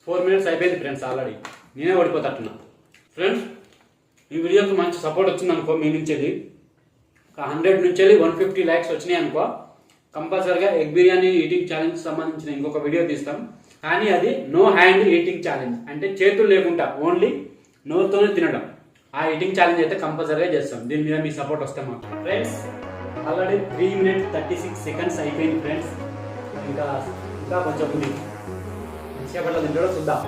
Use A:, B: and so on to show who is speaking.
A: 4 minutes అయిపోయింది friends. Already నేనే ఓడిపోతట్టున్నా friends. ఈ వీడియోకి మంచి సపోర్ట్ వచ్చింది అనుకో, మీ నుంచి 100 నుంచి 150 likes వచ్చినాయి అనుకో, కంపల్సరిగా ఎగ్ బిర్యానీ ఈటింగ్ ఛాలెంజ్ సంబంధించిన ఇంకొక వీడియో తీస్తాం. కానీ అది నో హ్యాండ్ ఈటింగ్ ఛాలెంజ్, అంటే చేతులు లేకుండా ఓన్లీ నోరుతోనే తినడం. ఆ ఈటింగ్ ఛాలెంజ్ అయితే కంపల్సరీగా చేస్తాం. దీని మీద మీ సపోర్ట్ వస్తే మాకు ఫ్రెండ్స్. ఆల్రెడీ 3 minutes 36 seconds అయిపోయింది ఫ్రెండ్స్. ఇంకా కొంచెం ఉంది. సేపట్లో తింటాడో చూద్దాం.